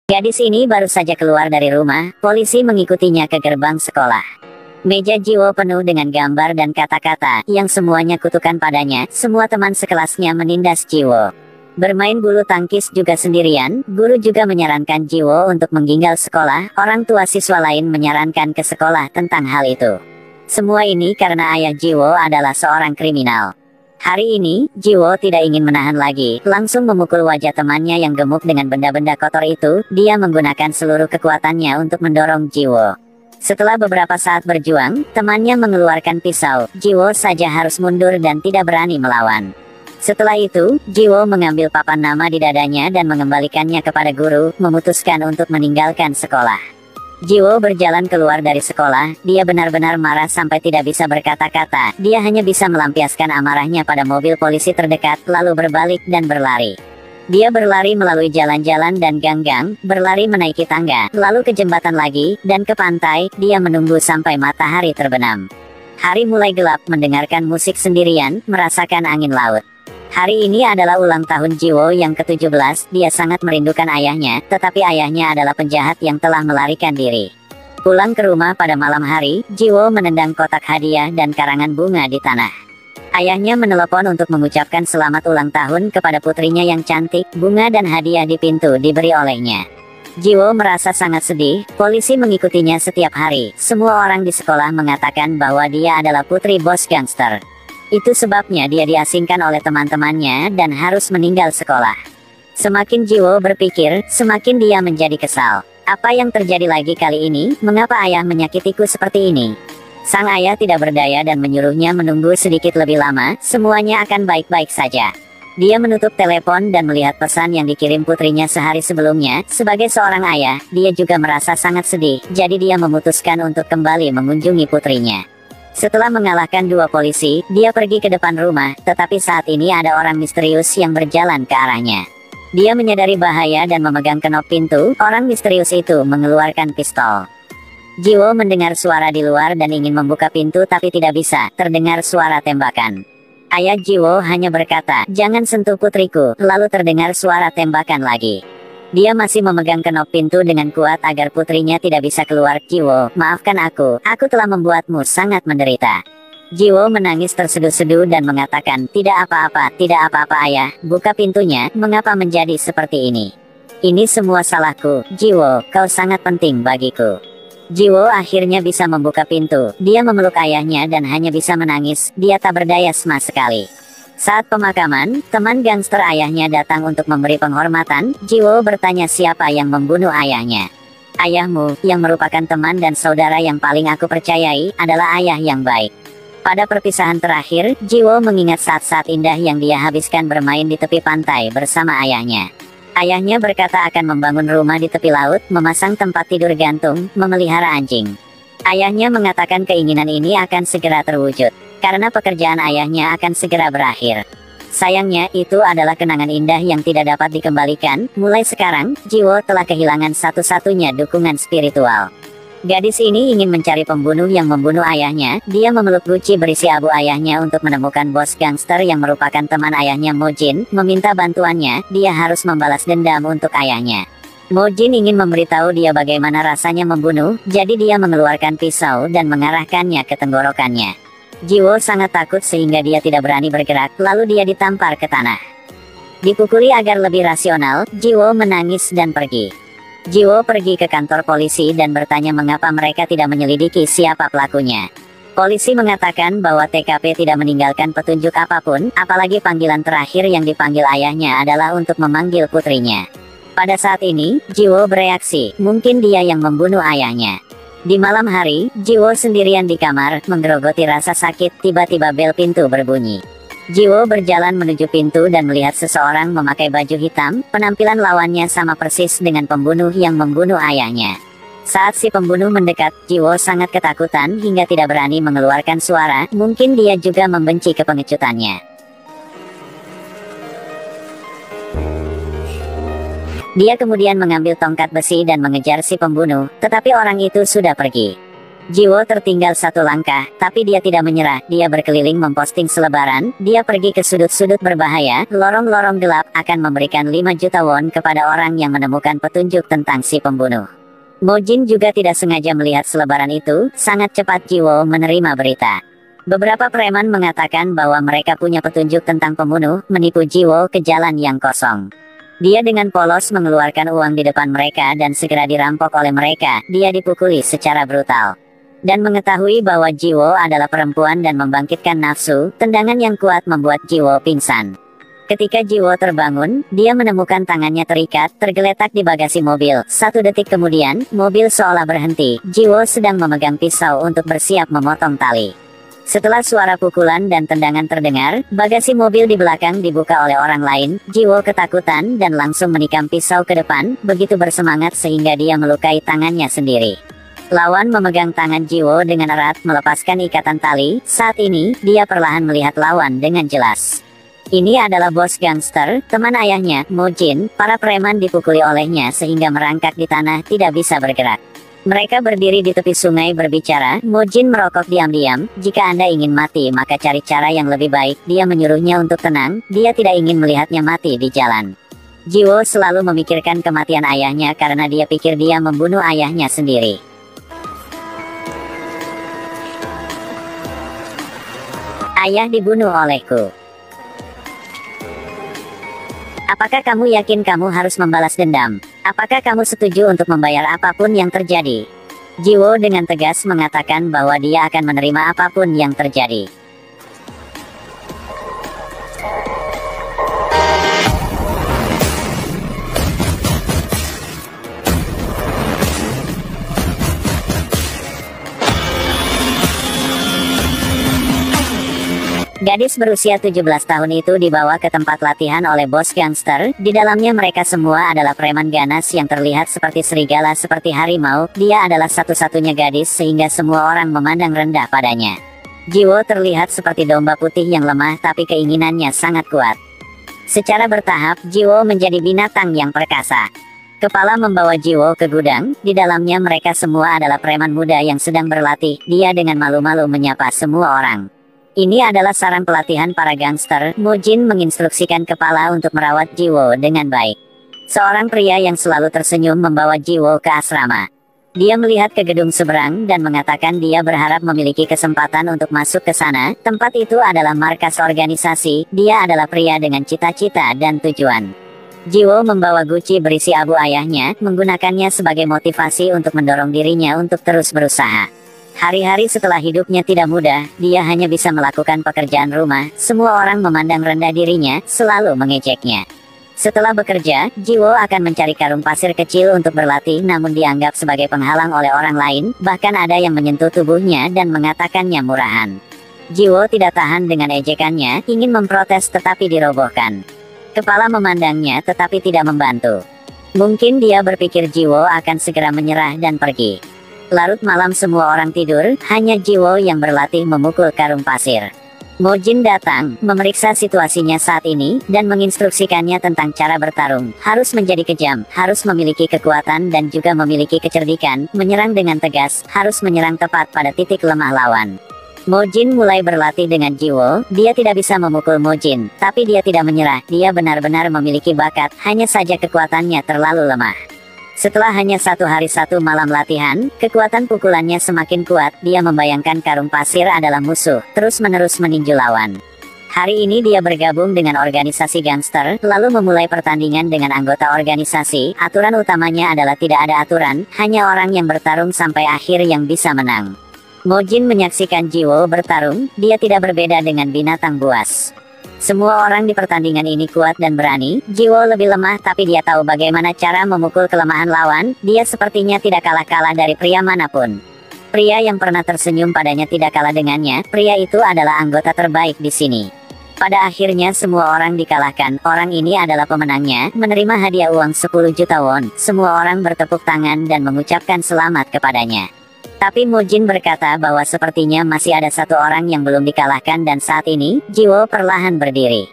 Gadis ini baru saja keluar dari rumah, polisi mengikutinya ke gerbang sekolah. Meja Jiwo penuh dengan gambar dan kata-kata, yang semuanya kutukan padanya. Semua teman sekelasnya menindas Jiwo. Bermain bulu tangkis juga sendirian, guru juga menyarankan Jiwo untuk meninggal sekolah, orang tua siswa lain menyarankan ke sekolah tentang hal itu. Semua ini karena ayah Jiwo adalah seorang kriminal. Hari ini, Jiwo tidak ingin menahan lagi, langsung memukul wajah temannya yang gemuk dengan benda-benda kotor itu. Dia menggunakan seluruh kekuatannya untuk mendorong Jiwo. Setelah beberapa saat berjuang, temannya mengeluarkan pisau. Jiwo saja harus mundur dan tidak berani melawan. Setelah itu, Jiwo mengambil papan nama di dadanya dan mengembalikannya kepada guru, memutuskan untuk meninggalkan sekolah. Jiwo berjalan keluar dari sekolah, dia benar-benar marah sampai tidak bisa berkata-kata. Dia hanya bisa melampiaskan amarahnya pada mobil polisi terdekat, lalu berbalik dan berlari. Dia berlari melalui jalan-jalan dan gang-gang, berlari menaiki tangga, lalu ke jembatan lagi, dan ke pantai. Dia menunggu sampai matahari terbenam. Hari mulai gelap, mendengarkan musik sendirian, merasakan angin laut. Hari ini adalah ulang tahun Jiwo yang ke-17, dia sangat merindukan ayahnya, tetapi ayahnya adalah penjahat yang telah melarikan diri. Pulang ke rumah pada malam hari, Jiwo menendang kotak hadiah dan karangan bunga di tanah. Ayahnya menelepon untuk mengucapkan selamat ulang tahun kepada putrinya yang cantik, bunga dan hadiah di pintu diberi olehnya. Jiwo merasa sangat sedih, polisi mengikutinya setiap hari, semua orang di sekolah mengatakan bahwa dia adalah putri bos gangster. Itu sebabnya dia diasingkan oleh teman-temannya dan harus meninggal sekolah. Semakin Jiwo berpikir, semakin dia menjadi kesal. Apa yang terjadi lagi kali ini? Mengapa ayah menyakitiku seperti ini? Sang ayah tidak berdaya dan menyuruhnya menunggu sedikit lebih lama, semuanya akan baik-baik saja. Dia menutup telepon dan melihat pesan yang dikirim putrinya sehari sebelumnya. Sebagai seorang ayah, dia juga merasa sangat sedih, jadi dia memutuskan untuk kembali mengunjungi putrinya. Setelah mengalahkan dua polisi, dia pergi ke depan rumah, tetapi saat ini ada orang misterius yang berjalan ke arahnya. Dia menyadari bahaya dan memegang kenop pintu. Orang misterius itu mengeluarkan pistol. Jiwo mendengar suara di luar dan ingin membuka pintu tapi tidak bisa, terdengar suara tembakan. Ayah Jiwo hanya berkata, "Jangan sentuh putriku," lalu terdengar suara tembakan lagi. Dia masih memegang kenop pintu dengan kuat agar putrinya tidak bisa keluar. "Jiwo, maafkan aku telah membuatmu sangat menderita." Jiwo menangis terseduh-seduh dan mengatakan, tidak apa-apa ayah, buka pintunya, mengapa menjadi seperti ini? Ini semua salahku, Jiwo, kau sangat penting bagiku. Jiwo akhirnya bisa membuka pintu, dia memeluk ayahnya dan hanya bisa menangis, dia tak berdaya sama sekali. Saat pemakaman, teman gangster ayahnya datang untuk memberi penghormatan. Jiwo bertanya siapa yang membunuh ayahnya. "Ayahmu, yang merupakan teman dan saudara yang paling aku percayai, adalah ayah yang baik." Pada perpisahan terakhir, Jiwo mengingat saat-saat indah yang dia habiskan bermain di tepi pantai bersama ayahnya. Ayahnya berkata akan membangun rumah di tepi laut, memasang tempat tidur gantung, memelihara anjing. Ayahnya mengatakan keinginan ini akan segera terwujud, karena pekerjaan ayahnya akan segera berakhir. Sayangnya, itu adalah kenangan indah yang tidak dapat dikembalikan. Mulai sekarang, Jiwo telah kehilangan satu-satunya dukungan spiritual. Gadis ini ingin mencari pembunuh yang membunuh ayahnya. Dia memeluk guci berisi abu ayahnya untuk menemukan bos gangster yang merupakan teman ayahnya, Mojin, meminta bantuannya. Dia harus membalas dendam untuk ayahnya. Mojin ingin memberitahu dia bagaimana rasanya membunuh, jadi dia mengeluarkan pisau dan mengarahkannya ke tenggorokannya. Jiwo sangat takut sehingga dia tidak berani bergerak, lalu dia ditampar ke tanah. Dipukuli agar lebih rasional, Jiwo menangis dan pergi. Jiwo pergi ke kantor polisi dan bertanya mengapa mereka tidak menyelidiki siapa pelakunya. Polisi mengatakan bahwa TKP tidak meninggalkan petunjuk apapun, apalagi panggilan terakhir yang dipanggil ayahnya adalah untuk memanggil putrinya. Pada saat ini, Jiwo bereaksi, mungkin dia yang membunuh ayahnya. Di malam hari, Jiwo sendirian di kamar, menggerogoti rasa sakit. Tiba-tiba bel pintu berbunyi. Jiwo berjalan menuju pintu dan melihat seseorang memakai baju hitam. Penampilan lawannya sama persis dengan pembunuh yang membunuh ayahnya. Saat si pembunuh mendekat, Jiwo sangat ketakutan hingga tidak berani mengeluarkan suara. Mungkin dia juga membenci kepengecutannya. Dia kemudian mengambil tongkat besi dan mengejar si pembunuh, tetapi orang itu sudah pergi. Jiwo tertinggal satu langkah, tapi dia tidak menyerah. Dia berkeliling memposting selebaran, dia pergi ke sudut-sudut berbahaya, lorong-lorong gelap, akan memberikan 5 juta won kepada orang yang menemukan petunjuk tentang si pembunuh. Mojin juga tidak sengaja melihat selebaran itu, sangat cepat Jiwo menerima berita. Beberapa preman mengatakan bahwa mereka punya petunjuk tentang pembunuh, menipu Jiwo ke jalan yang kosong. Dia dengan polos mengeluarkan uang di depan mereka dan segera dirampok oleh mereka. Dia dipukuli secara brutal. Dan mengetahui bahwa Jiwo adalah perempuan dan membangkitkan nafsu, tendangan yang kuat membuat Jiwo pingsan. Ketika Jiwo terbangun, dia menemukan tangannya terikat, tergeletak di bagasi mobil. 1 detik kemudian, mobil seolah berhenti. Jiwo sedang memegang pisau untuk bersiap memotong tali. Setelah suara pukulan dan tendangan terdengar, bagasi mobil di belakang dibuka oleh orang lain. Jiwo ketakutan dan langsung menikam pisau ke depan, begitu bersemangat sehingga dia melukai tangannya sendiri. Lawan memegang tangan Jiwo dengan erat melepaskan ikatan tali. Saat ini, dia perlahan melihat lawan dengan jelas. Ini adalah bos gangster, teman ayahnya, Mojin. Para preman dipukuli olehnya sehingga merangkak di tanah, tidak bisa bergerak. Mereka berdiri di tepi sungai berbicara. Mojin merokok diam-diam. Jika Anda ingin mati maka cari cara yang lebih baik. Dia menyuruhnya untuk tenang, dia tidak ingin melihatnya mati di jalan. Jiwo selalu memikirkan kematian ayahnya karena dia pikir dia membunuh ayahnya sendiri. Ayah dibunuh olehku. Apakah kamu yakin kamu harus membalas dendam? Apakah kamu setuju untuk membayar apapun yang terjadi? Jiwo dengan tegas mengatakan bahwa dia akan menerima apapun yang terjadi. Gadis berusia 17 tahun itu dibawa ke tempat latihan oleh bos gangster. Di dalamnya mereka semua adalah preman ganas yang terlihat seperti serigala, seperti harimau. Dia adalah satu-satunya gadis sehingga semua orang memandang rendah padanya. Jiwo terlihat seperti domba putih yang lemah tapi keinginannya sangat kuat. Secara bertahap, Jiwo menjadi binatang yang perkasa. Kepala membawa Jiwo ke gudang. Di dalamnya mereka semua adalah preman muda yang sedang berlatih. Dia dengan malu-malu menyapa semua orang. Ini adalah saran pelatihan para gangster. Mojin menginstruksikan kepala untuk merawat Jiwo dengan baik. Seorang pria yang selalu tersenyum membawa Jiwo ke asrama. Dia melihat ke gedung seberang dan mengatakan dia berharap memiliki kesempatan untuk masuk ke sana. Tempat itu adalah markas organisasi. Dia adalah pria dengan cita-cita dan tujuan. Jiwo membawa guci berisi abu ayahnya, menggunakannya sebagai motivasi untuk mendorong dirinya untuk terus berusaha. Hari-hari setelah hidupnya tidak mudah, dia hanya bisa melakukan pekerjaan rumah. Semua orang memandang rendah dirinya, selalu mengejeknya. Setelah bekerja, Jiwo akan mencari karung pasir kecil untuk berlatih namun dianggap sebagai penghalang oleh orang lain. Bahkan ada yang menyentuh tubuhnya dan mengatakannya murahan. Jiwo tidak tahan dengan ejekannya, ingin memprotes tetapi dirobohkan. Kepala memandangnya tetapi tidak membantu. Mungkin dia berpikir Jiwo akan segera menyerah dan pergi. Larut malam semua orang tidur, hanya Jiwo yang berlatih memukul karung pasir. Mojin datang, memeriksa situasinya saat ini, dan menginstruksikannya tentang cara bertarung. Harus menjadi kejam, harus memiliki kekuatan dan juga memiliki kecerdikan, menyerang dengan tegas, harus menyerang tepat pada titik lemah lawan. Mojin mulai berlatih dengan Jiwo. Dia tidak bisa memukul Mojin, tapi dia tidak menyerah. Dia benar-benar memiliki bakat, hanya saja kekuatannya terlalu lemah. Setelah hanya 1 hari 1 malam latihan, kekuatan pukulannya semakin kuat. Dia membayangkan karung pasir adalah musuh, terus-menerus meninju lawan. Hari ini dia bergabung dengan organisasi gangster, lalu memulai pertandingan dengan anggota organisasi. Aturan utamanya adalah tidak ada aturan, hanya orang yang bertarung sampai akhir yang bisa menang. Mojin menyaksikan Jiwo bertarung. Dia tidak berbeda dengan binatang buas. Semua orang di pertandingan ini kuat dan berani. Jiwo lebih lemah tapi dia tahu bagaimana cara memukul kelemahan lawan. Dia sepertinya tidak kalah-kalah dari pria manapun. Pria yang pernah tersenyum padanya tidak kalah dengannya. Pria itu adalah anggota terbaik di sini. Pada akhirnya semua orang dikalahkan. Orang ini adalah pemenangnya, menerima hadiah uang 10 juta won. Semua orang bertepuk tangan dan mengucapkan selamat kepadanya. Tapi Mojin berkata bahwa sepertinya masih ada satu orang yang belum dikalahkan dan saat ini, Jiwo perlahan berdiri.